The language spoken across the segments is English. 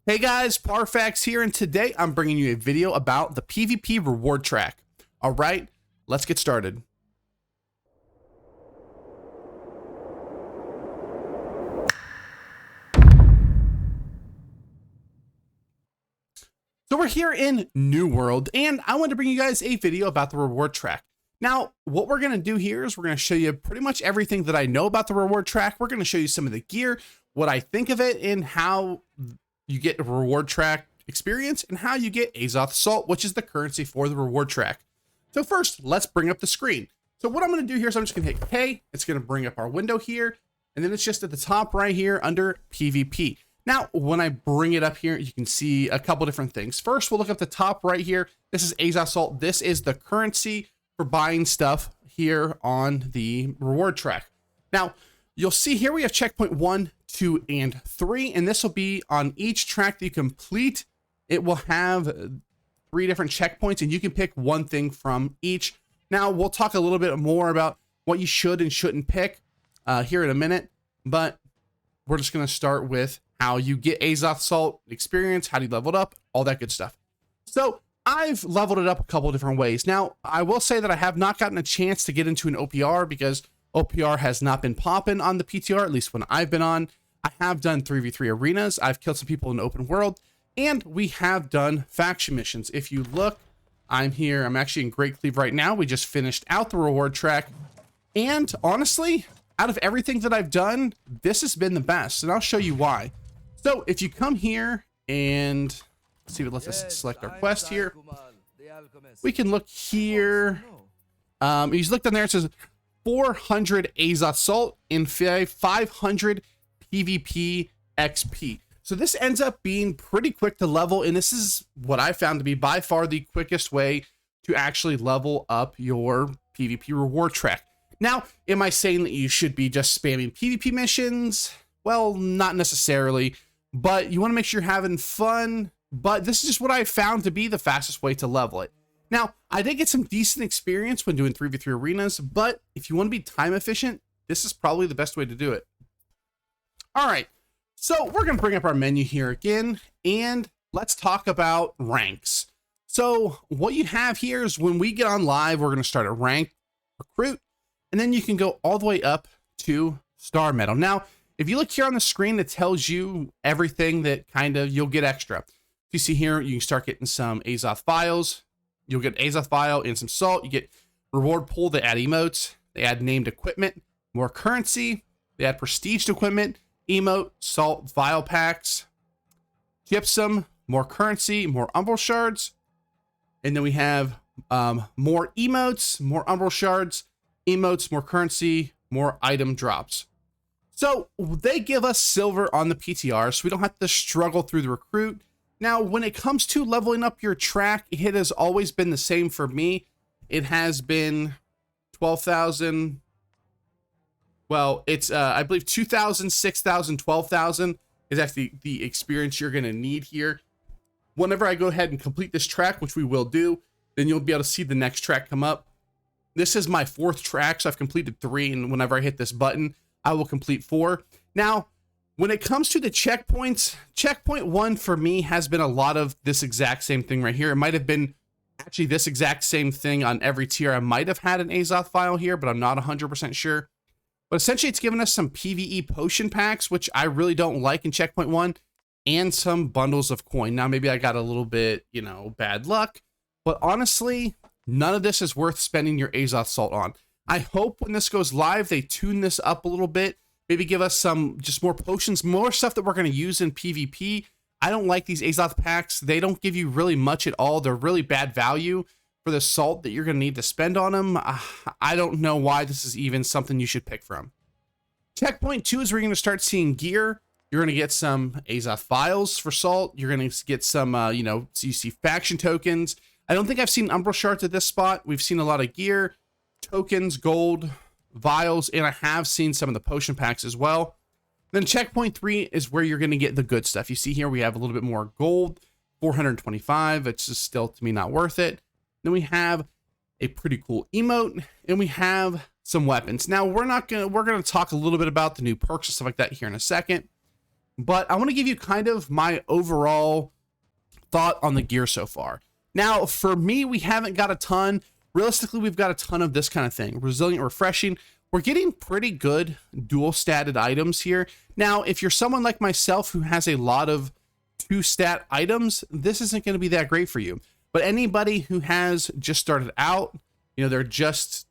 Hey guys, Parfax here, and today I'm bringing you a video about the PvP reward track. All right, let's get started. So we're here in New World, and I want to bring you guys a video about the reward track. Now, what we're going to do here is we're going to show you pretty much everything that I know about the reward track. We're going to show you some of the gear, what I think of it, and how you get a reward track experience, and how you get Azoth Salt, which is the currency for the reward track. So first, let's bring up the screen. So what I'm going to do here is I'm just going to hit K. It's going to bring up our window here, and then it's just at the top right here under PvP. Now, when I bring it up here, you can see a couple different things. First, we'll look at the top right here. This is Azoth Salt. This is the currency for buying stuff here on the reward track. Now, you'll see here we have checkpoint 1, 2, and 3, and this will be on each track that you complete. It will have 3 different checkpoints, and you can pick one thing from each. Now, we'll talk a little bit more about what you should and shouldn't pick here in a minute, but we're just going to start with how you get Azoth Salt experience, how do you level it up, all that good stuff. So I've leveled it up a couple different ways. Now, I will say that I have not gotten a chance to get into an OPR because OPR has not been popping on the PTR, at least when I've been on. I have done 3v3 arenas. I've killed some people in the open world, and we have done faction missions. If you look, I'm here. I'm actually in Great Cleave right now. We just finished out the reward track. And honestly, out of everything that I've done, this has been the best, and I'll show you why. So if you come here and let's see what lets us select our quest here. We can look here. You just look down there, it says 400 Azoth Salt and 500 PvP XP. So this ends up being pretty quick to level, and this is what I found to be by far the quickest way to actually level up your PvP reward track. Now, am I saying that you should be just spamming PvP missions? Well, not necessarily, but you want to make sure you're having fun. But this is just what I found to be the fastest way to level it. Now, I did get some decent experience when doing 3v3 arenas, but if you want to be time efficient, this is probably the best way to do it. All right, so we're going to bring up our menu here again, and let's talk about ranks. So what you have here is when we get on live, we're going to start at rank recruit, and then you can go all the way up to star medal. Now, if you look here on the screen, it tells you everything that kind of you'll get extra. You see here, you can start getting some Azoth files. You'll get Azoth file and some salt. You get reward pool. They add emotes. They add named equipment, more currency. They add prestiged equipment, emote, salt, vial packs, gypsum, more currency, more umbral shards. And then we have more emotes, more umbral shards, emotes, more currency, more item drops. So they give us silver on the PTR, so we don't have to struggle through the recruit. Now, when it comes to leveling up your track, it has always been the same for me. It has been 12,000. Well, it's, I believe 2,000, 6,000, 12,000 is actually the experience you're going to need here. Whenever I go ahead and complete this track, which we will do, then you'll be able to see the next track come up. This is my 4th track, so I've completed 3, and whenever I hit this button, I will complete 4. Now, when it comes to the checkpoints, checkpoint 1 for me has been a lot of this exact same thing right here. It might have been actually this exact same thing on every tier. I might have had an Azoth file here, but I'm not 100% sure. But essentially, it's given us some PvE potion packs, which I really don't like in checkpoint 1, and some bundles of coin. Now, maybe I got a little bit, bad luck, but honestly, none of this is worth spending your Azoth Salt on. I hope when this goes live, they tune this up a little bit. Maybe give us some just more potions, more stuff that we're going to use in PvP. I don't like these Azoth packs. They don't give you really much at all. They're really bad value for the salt that you're going to need to spend on them. I don't know why this is even something you should pick from. Checkpoint 2 is where you're going to start seeing gear. You're going to get some Azoth files for salt. You're going to get some, so you see faction tokens. I don't think I've seen umbral shards at this spot. We've seen a lot of gear, tokens, gold, vials, and I have seen some of the potion packs as well. Then checkpoint 3 is where you're going to get the good stuff. You see here we have a little bit more gold, 425. It's just still to me not worth it. Then we have a pretty cool emote, and we have some weapons. Now we're going to talk a little bit about the new perks and stuff like that here in a second. but I want to give you kind of my overall thought on the gear so far. Now, for me, we haven't got a ton. Realistically, we've got a ton of this kind of thing. Resilient, refreshing. We're getting pretty good dual statted items here. Now, if you're someone like myself who has a lot of two stat items, this isn't going to be that great for you. But anybody who has just started out, they're just,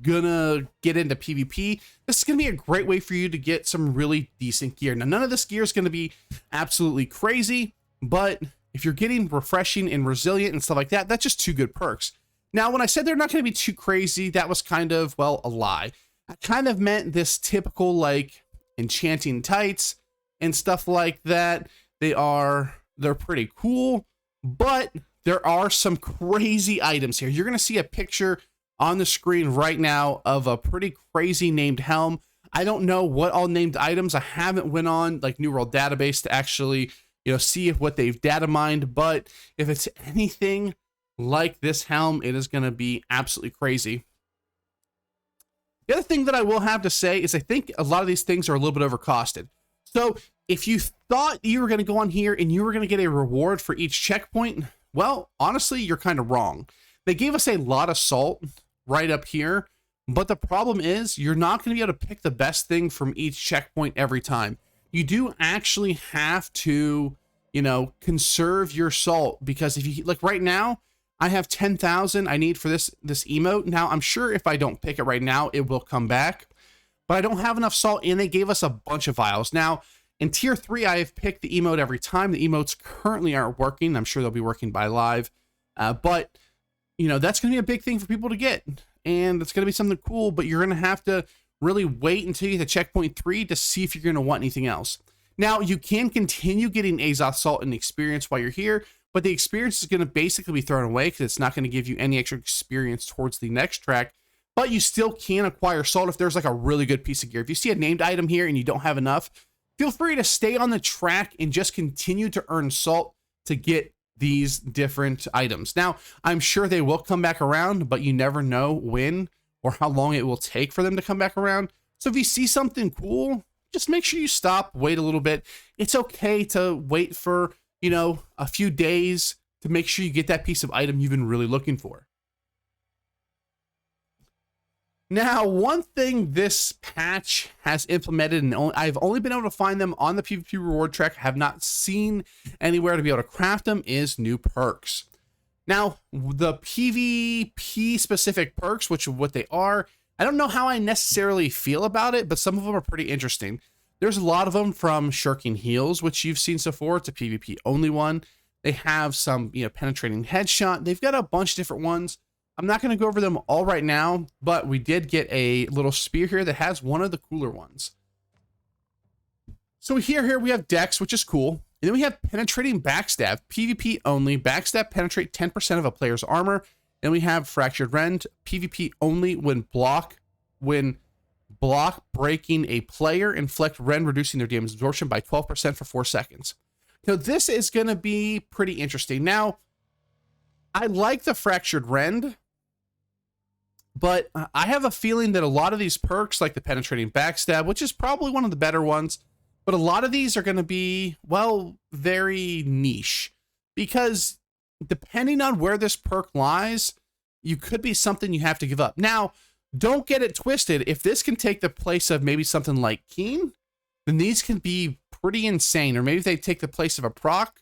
gonna get into PvP, this is gonna be a great way for you to get some really decent gear. Now, none of this gear is gonna be absolutely crazy, but if you're getting refreshing and resilient and stuff like that, that's just two good perks. Now, when I said they're not going to be too crazy, that was kind of, well, a lie. I kind of meant this typical, like, enchanting tights and stuff like that. They're pretty cool, but there are some crazy items here. You're going to see a picture on the screen right now of a pretty crazy named helm. I don't know what all named items. I haven't went on, like, New World Database to actually see what they've data mined, but if it's anything like this helm, it is going to be absolutely crazy. The other thing that I will have to say is I think a lot of these things are a little bit overcosted. So if you thought you were going to go on here and you were going to get a reward for each checkpoint, well, honestly, you're kind of wrong. They gave us a lot of salt right up here, but the problem is you're not going to be able to pick the best thing from each checkpoint every time. You do actually have to, conserve your salt, because if you, like right now, I have 10,000 I need for this emote. Now, I'm sure if I don't pick it right now, it will come back, but I don't have enough salt, and they gave us a bunch of vials. Now, in tier 3, I have picked the emote every time. The emotes currently aren't working. I'm sure they'll be working by live, but, that's going to be a big thing for people to get, and it's going to be something cool, but you're going to have to really wait until you get to checkpoint 3 to see if you're going to want anything else. Now, you can continue getting Azoth Salt and experience while you're here, but the experience is going to basically be thrown away because it's not going to give you any extra experience towards the next track, but you still can acquire salt if there's like a really good piece of gear. If you see a named item here and you don't have enough, feel free to stay on the track and just continue to earn salt to get these different items. Now, I'm sure they will come back around, but you never know when or how long it will take for them to come back around. So if you see something cool, just make sure you stop, wait a little bit. It's okay to wait for, a few days to make sure you get that piece of item you've been really looking for. Now, one thing this patch has implemented, and I've only been able to find them on the PvP reward track, have not seen anywhere to be able to craft them, is new perks. Now, the PvP specific perks, which are what they are, I don't know how I necessarily feel about it, but some of them are pretty interesting. There's a lot of them from Shirking Heals, which you've seen so far. It's a PvP only one. They have some, penetrating headshot. They've got a bunch of different ones. I'm not going to go over them all right now, but we did get a little spear here that has one of the cooler ones. So here we have Dex, which is cool. And then we have Penetrating Backstab, PvP only. Backstab penetrate 10% of a player's armor. Then we have Fractured Rend, PvP only when block breaking a player, inflict rend, reducing their damage absorption by 12% for 4 seconds. Now, this is going to be pretty interesting. Now, I like the Fractured Rend, but I have a feeling that a lot of these perks, like the Penetrating Backstab, which is probably one of the better ones, but a lot of these are going to be, well, very niche, because depending on where this perk lies, you could be something you have to give up. Now, don't get it twisted. If this can take the place of maybe something like Keen, then these can be pretty insane. Or maybe if they take the place of a proc,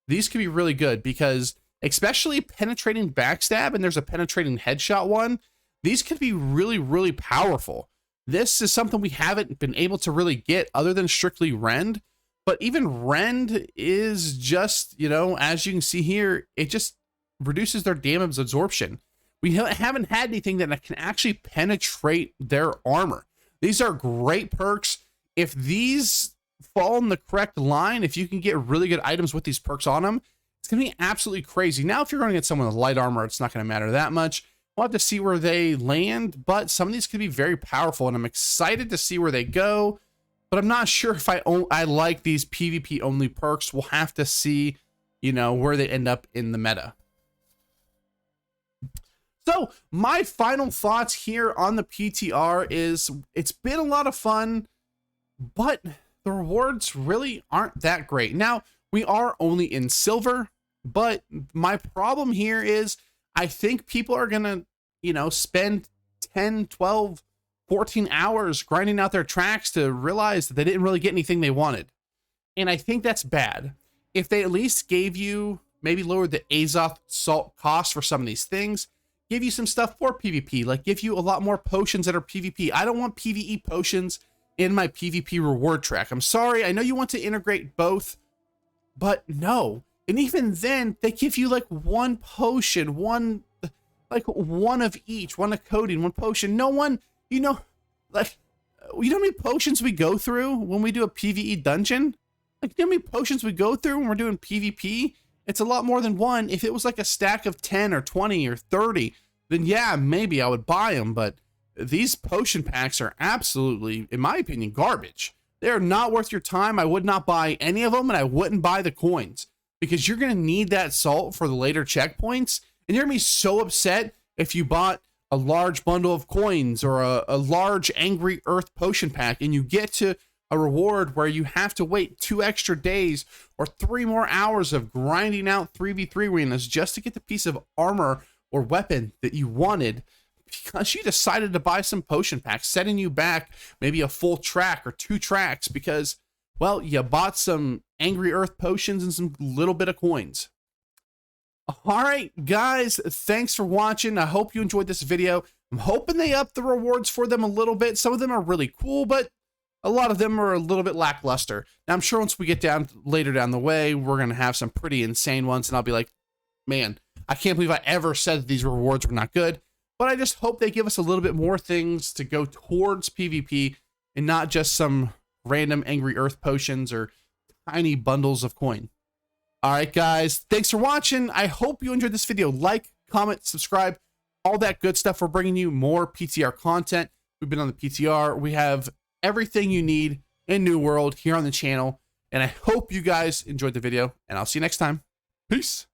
these could be really good, because especially Penetrating Backstab, and there's a Penetrating Headshot one, these could be really, really powerful. This is something we haven't been able to really get other than strictly Rend. But even Rend is just, as you can see here, it just reduces their damage absorption. We haven't had anything that can actually penetrate their armor. These are great perks. If these fall in the correct line, if you can get really good items with these perks on them, it's going to be absolutely crazy. Now, if you're going to get someone with light armor, it's not going to matter that much. We'll have to see where they land, but some of these could be very powerful, and I'm excited to see where they go. But I'm not sure if I like these PvP only perks. We'll have to see, where they end up in the meta. So my final thoughts here on the PTR is it's been a lot of fun, but the rewards really aren't that great. Now, we are only in silver, but my problem here is I think people are gonna, spend 10, 12, 14 hours grinding out their tracks to realize that they didn't really get anything they wanted. And I think that's bad. If they at least gave you, maybe lowered the Azoth salt cost for some of these things, give you some stuff for PvP, like give you a lot more potions that are PvP. I don't want PvE potions in my PvP reward track. I'm sorry, I know you want to integrate both, but no. And even then, they give you like one potion, one of each, one of coating, one potion. No one, like, you know how many potions we go through when we do a PvE dungeon? Like, you know how many potions we go through when we're doing PvP? It's a lot more than one. If it was like a stack of 10 or 20 or 30, then yeah, maybe I would buy them. But these potion packs are absolutely, in my opinion, garbage. They're not worth your time. I would not buy any of them, and I wouldn't buy the coins because you're going to need that salt for the later checkpoints. And you're going to be so upset if you bought a large bundle of coins or a large Angry Earth potion pack and you get to a reward where you have to wait 2 extra days or 3 more hours of grinding out 3v3 arenas just to get the piece of armor or weapon that you wanted because you decided to buy some potion packs, setting you back maybe a full track or 2 tracks because, well, you bought some Angry Earth potions and some little bit of coins. All right, guys, thanks for watching. I hope you enjoyed this video. I'm hoping they up the rewards for them a little bit. Some of them are really cool, but a lot of them are a little bit lackluster. Now, I'm sure once we get later down the way, we're going to have some pretty insane ones, and I'll be like, man, I can't believe I ever said that these rewards were not good. But I just hope they give us a little bit more things to go towards PvP and not just some random Angry Earth potions or tiny bundles of coin. All right, guys, thanks for watching. I hope you enjoyed this video. Like, comment, subscribe, all that good stuff. We're bringing you more PTR content. We've been on the PTR. We have everything you need in New World here on the channel. And I hope you guys enjoyed the video, and I'll see you next time. Peace.